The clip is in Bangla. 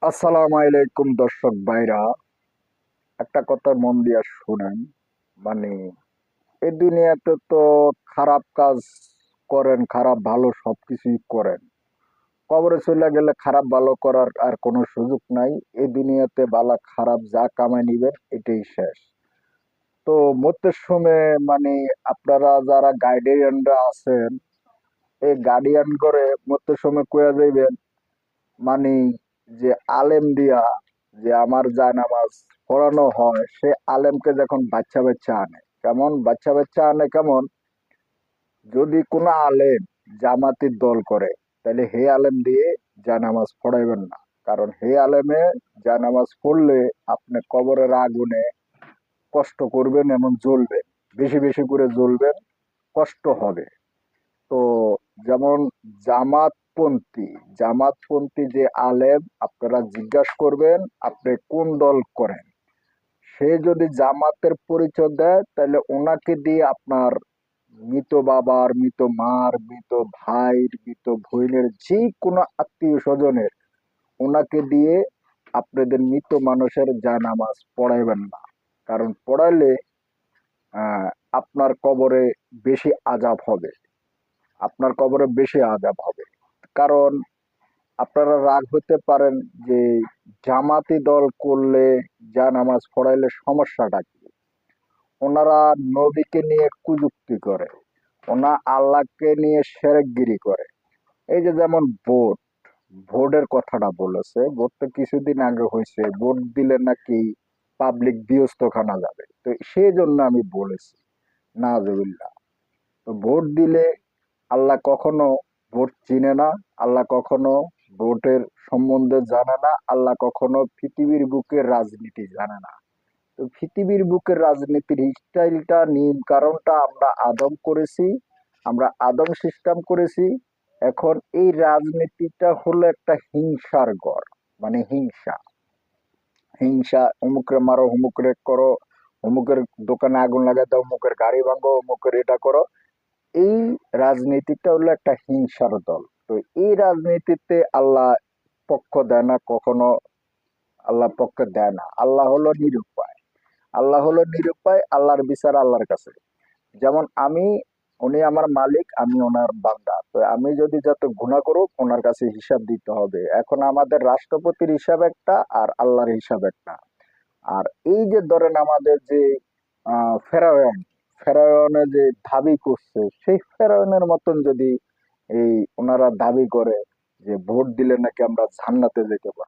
আসসালামু আলাইকুম দর্শক ভাইরা, একটা কথা মন দিয়া শুনেন। মানে এই দুনিয়াতে তো খারাপ কাজ করেন, খারাপ ভালো সবকিছুই করেন। কবরে চলে গেলে খারাপ ভালো করার আর কোনো সুযোগ নাই। এই দুনিয়াতে বালা খারাপ যা কামাই নিবেন এটাই শেষ। তো মরতে সময় মানে আপনারা যারা গার্ডিয়ানরা আছেন, এই গার্ডিয়ান করে মরতে সময় কয়ে যাইবেন মানে যে আলেম দিয়া যে আমার জায়নামাজ পড়ানো হয়, সে আলেমকে যখন বাচ্চা বাচ্চা আনে, কেমন বাচ্চা বাচ্চা আনে কেমন, যদি কোনো আলেম জামাতির দল করে তাহলে হে আলেম দিয়ে জায়নামাজ পড়াইবেন না। কারণ হে আলেমে জায়নামাজ পড়লে আপনি কবরের আগুনে কষ্ট করবেন, এমন জ্বলবেন, বেশি বেশি করে জ্বলবেন, কষ্ট হবে। তো যেমন জামাতপন্থী জামাতপন্থী যে আলেম, আপনারা জিজ্ঞাসা করবেন আপনি কোন দল করেন। সে যদি জামাতের পরিচয় দেয় তাহলে ওনাকে দিয়ে আপনার মৃত বাবার, মৃত মার, মৃত ভাইয়ের, মৃত বোনের, যে কোনো আত্মীয় স্বজনের, ওনাকে দিয়ে আপনাদের মৃত মানুষের জায়নামাজ পড়াইবেন না। কারণ পড়াইলে আহ আপনার কবরে বেশি আযাব হবে, আপনার কবরে বেশি আযাব হবে। কারণ আপনারা রাগ হতে পারেন যে জামাতি দল করলে নামাজ পড়াইলে সমস্যাটা কি। ওনারা নবীকে নিয়ে কুযুক্তি করে, ওনা আল্লাহকে নিয়ে সেরেকগিরি করে। এই যে যেমন ভোট, ভোটের কথাটা বলেছে, ভোট তো কিছুদিন আগে হয়েছে, ভোট দিলে নাকি পাবলিক বিয়স্তখানা যাবে, তো সেই জন্য আমি বলেছি নাজুবিল্লাহ। তো ভোট দিলে আল্লাহ কখনো ভোট চিনে না, আল্লাহ কখনো ভোটের সম্বন্ধে জানে না, আল্লাহ কখনো পৃথিবীর বুকের রাজনীতি জানে না। তো পৃথিবীর বুকের রাজনীতির স্টাইলটা, নিয়ম কারণটা আমরা আদম করেছি, আমরা আদম সিস্টেম করেছি। এখন এই রাজনীতিটা হলো একটা হিংসার গড়। মানে হিংসা, হিংসা, অমুকরে মারো, অমুকরে করো, অমুকের দোকানে আগুন লাগাই দাও, অমুকের গাড়ি ভাঙো, অমুকের এটা করো। এই রাজনীতিটা হলো একটা হিংসার দল। তো এই রাজনীতিতে আল্লাহ পক্ষ দেয় না কখনো, আল্লাহ পক্ষ দেয় না। আল্লাহ হলো নিরুপায়, আল্লাহ হলো নিরুপায়, আল্লাহর বিচার আল্লাহর কাছে। যেমন আমি, উনি আমার মালিক, আমি ওনার বান্দা, তো আমি যদি যত গুনাহ করুক ওনার কাছে হিসাব দিতে হবে। এখন আমাদের রাষ্ট্রপতির হিসাব একটা আর আল্লাহর হিসাব একটা। আর এই যে ধরেন আমাদের যে ফেরাউন, ফেরাউনে যে দাবি করছে, সেই ফেরাউনের মতন যদি এই ওনারা দাবি করে যে ভোট দিলে নাকি আমরা জান্নাতে যেতে পারি,